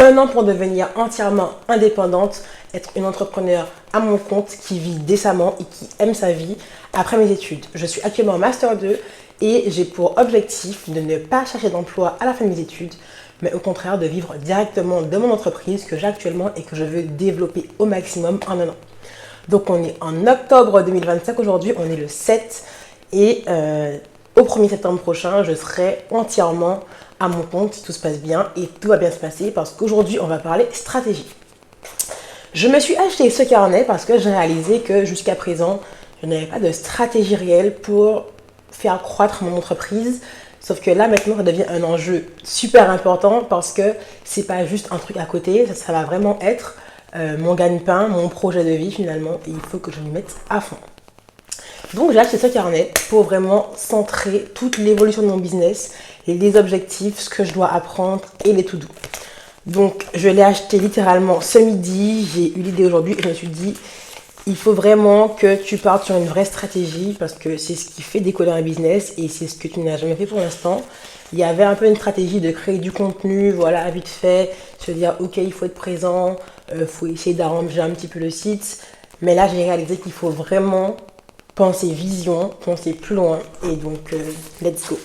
1 an pour devenir entièrement indépendante, être une entrepreneur à mon compte qui vit décemment et qui aime sa vie après mes études. Je suis actuellement en Master 2 et j'ai pour objectif de ne pas chercher d'emploi à la fin de mes études, mais au contraire de vivre directement de mon entreprise que j'ai actuellement et que je veux développer au maximum en 1 an. Donc on est en octobre 2025 aujourd'hui, on est le 7 et au 1er septembre prochain, je serai entièrement à mon compte si tout se passe bien et tout va bien se passer parce qu'aujourd'hui, on va parler stratégie. Je me suis acheté ce carnet parce que j'ai réalisé que jusqu'à présent, je n'avais pas de stratégie réelle pour faire croître mon entreprise. Sauf que là, maintenant, ça devient un enjeu super important parce que c'est pas juste un truc à côté, ça va vraiment être mon gagne-pain, mon projet de vie finalement et il faut que je m'y mette à fond. Donc j'ai acheté ce carnet pour vraiment centrer toute l'évolution de mon business, les objectifs, ce que je dois apprendre et les to-do. Donc je l'ai acheté littéralement ce midi, j'ai eu l'idée aujourd'hui et je me suis dit il faut vraiment que tu partes sur une vraie stratégie parce que c'est ce qui fait décoller un business et c'est ce que tu n'as jamais fait pour l'instant. Il y avait un peu une stratégie de créer du contenu, voilà, vite fait, se dire ok il faut être présent, faut essayer d'arranger un petit peu le site. Mais là j'ai réalisé qu'il faut vraiment penser vision, penser plus loin et donc let's go.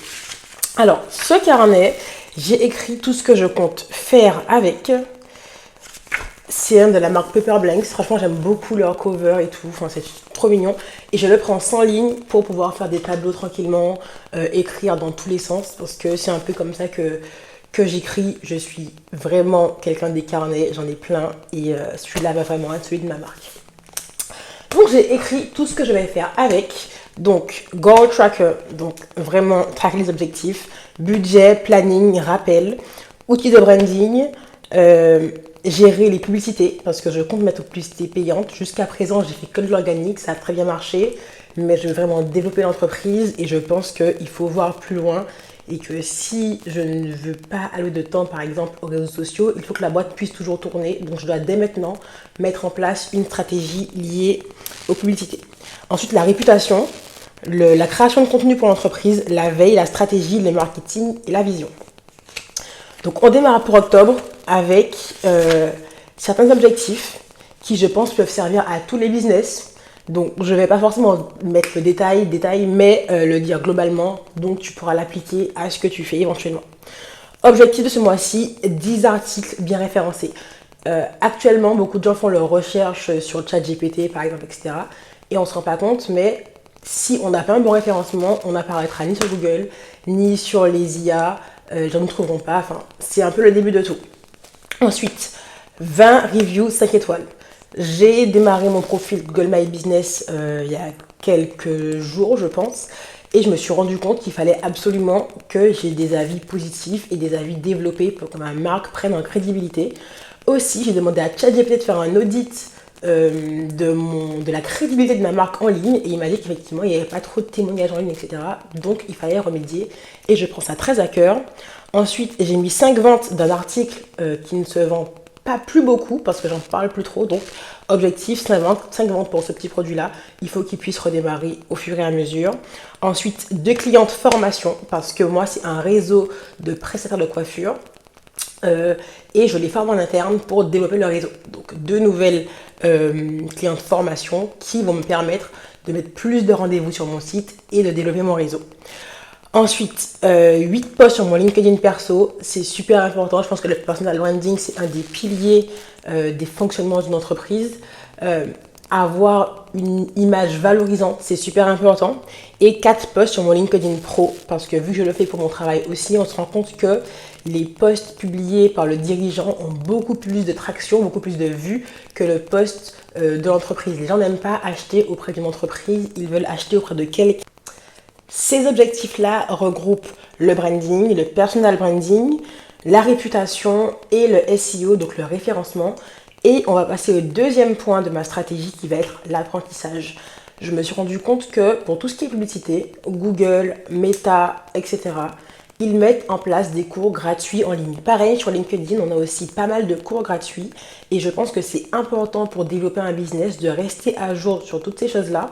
Alors ce carnet, j'ai écrit tout ce que je compte faire avec. C'est un de la marque Paper Blanks. Franchement, j'aime beaucoup leur cover et tout. Enfin, c'est trop mignon. Et je le prends sans ligne pour pouvoir faire des tableaux tranquillement, écrire dans tous les sens. Parce que c'est un peu comme ça que j'écris. Je suis vraiment quelqu'un des carnets. J'en ai plein. Et celui-là va vraiment être celui de ma marque. Donc, j'ai écrit tout ce que je vais faire avec. Donc, Goal Tracker. Donc, vraiment traquer les objectifs. Budget, planning, rappel. Outils de branding. Gérer les publicités parce que je compte mettre aux publicités payantes. Jusqu'à présent, j'ai fait que de l'organique, ça a très bien marché, mais je veux vraiment développer l'entreprise et je pense qu'il faut voir plus loin et que si je ne veux pas allouer de temps, par exemple, aux réseaux sociaux, il faut que la boîte puisse toujours tourner. Donc, je dois dès maintenant mettre en place une stratégie liée aux publicités. Ensuite, la réputation, la création de contenu pour l'entreprise, la veille, la stratégie, le marketing et la vision. Donc, on démarre pour octobre avec certains objectifs qui, je pense, peuvent servir à tous les business. Donc, je ne vais pas forcément mettre le détail, mais le dire globalement. Donc, tu pourras l'appliquer à ce que tu fais éventuellement. Objectif de ce mois-ci, 10 articles bien référencés. Actuellement, beaucoup de gens font leurs recherches sur ChatGPT, par exemple, etc. Et on ne se rend pas compte, mais si on n'a pas un bon référencement, on n'apparaîtra ni sur Google, ni sur les IA. Les gens ne trouveront pas. Enfin, c'est un peu le début de tout. Ensuite, 20 reviews 5 étoiles. J'ai démarré mon profil Google My Business il y a quelques jours, je pense. Et je me suis rendu compte qu'il fallait absolument que j'ai des avis positifs et des avis développés pour que ma marque prenne en crédibilité. Aussi, j'ai demandé à ChatGPT de faire un audit de la crédibilité de ma marque en ligne et il m'a dit qu'effectivement il n'y avait pas trop de témoignages en ligne, etc. Donc il fallait remédier et je prends ça très à cœur. Ensuite, j'ai mis 5 ventes d'un article qui ne se vend pas plus beaucoup parce que j'en parle plus trop. Donc objectif 5 ventes pour ce petit produit là. Il faut qu'il puisse redémarrer au fur et à mesure. Ensuite, 2 clients de formation parce que moi c'est un réseau de prestataires de coiffure. Et je les forme en interne pour développer leur réseau. Donc 2 nouvelles clients de formation qui vont me permettre de mettre plus de rendez-vous sur mon site et de développer mon réseau. Ensuite, 8 posts sur mon LinkedIn perso, c'est super important. Je pense que le personal branding, c'est un des piliers des fonctionnements d'une entreprise. Avoir une image valorisante, c'est super important. Et 4 posts sur mon LinkedIn Pro, parce que vu que je le fais pour mon travail aussi, on se rend compte que les posts publiés par le dirigeant ont beaucoup plus de traction, beaucoup plus de vues que le post de l'entreprise. Les gens n'aiment pas acheter auprès d'une entreprise, ils veulent acheter auprès de quelqu'un. Ces objectifs-là regroupent le branding, le personal branding, la réputation et le SEO, donc le référencement. Et on va passer au deuxième point de ma stratégie qui va être l'apprentissage. Je me suis rendu compte que pour tout ce qui est publicité, Google, Meta, etc., ils mettent en place des cours gratuits en ligne. Pareil, sur LinkedIn, on a aussi pas mal de cours gratuits et je pense que c'est important pour développer un business de rester à jour sur toutes ces choses-là.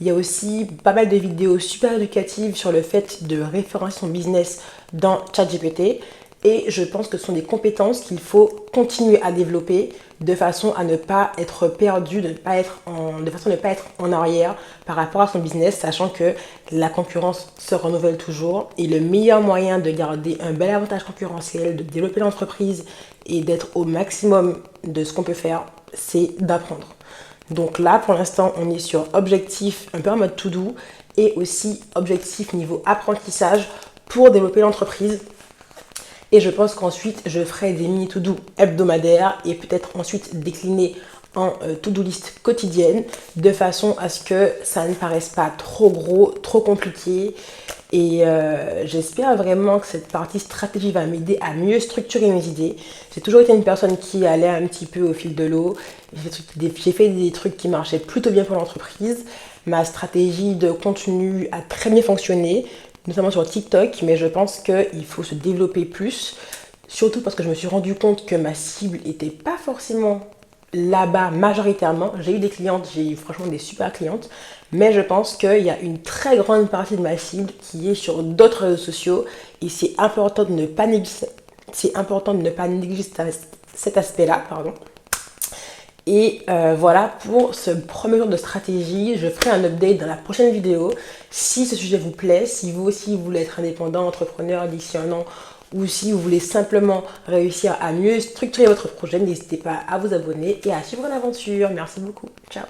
Il y a aussi pas mal de vidéos super éducatives sur le fait de référencer son business dans ChatGPT. Et je pense que ce sont des compétences qu'il faut continuer à développer de façon à ne pas être perdu, de façon à ne pas être en arrière par rapport à son business, sachant que la concurrence se renouvelle toujours. Et le meilleur moyen de garder un bel avantage concurrentiel, de développer l'entreprise et d'être au maximum de ce qu'on peut faire, c'est d'apprendre. Donc là, pour l'instant, on est sur objectif un peu en mode to-do et aussi objectif niveau apprentissage pour développer l'entreprise. Et je pense qu'ensuite, je ferai des mini to-do hebdomadaires et peut-être ensuite décliner en to-do list quotidienne de façon à ce que ça ne paraisse pas trop gros, trop compliqué. Et j'espère vraiment que cette partie stratégie va m'aider à mieux structurer mes idées. J'ai toujours été une personne qui allait un petit peu au fil de l'eau. J'ai fait des trucs qui marchaient plutôt bien pour l'entreprise. Ma stratégie de contenu a très bien fonctionné, notamment sur TikTok, mais je pense qu'il faut se développer plus, surtout parce que je me suis rendu compte que ma cible n'était pas forcément là-bas majoritairement. J'ai eu des clientes, j'ai eu franchement des super clientes, mais je pense qu'il y a une très grande partie de ma cible qui est sur d'autres réseaux sociaux et c'est important de ne pas négliger, cet aspect-là, pardon. Et voilà pour ce premier jour de stratégie. Je ferai un update dans la prochaine vidéo. Si ce sujet vous plaît, si vous aussi vous voulez être indépendant, entrepreneur d'ici un an, ou si vous voulez simplement réussir à mieux structurer votre projet, n'hésitez pas à vous abonner et à suivre l'aventure. Merci beaucoup. Ciao.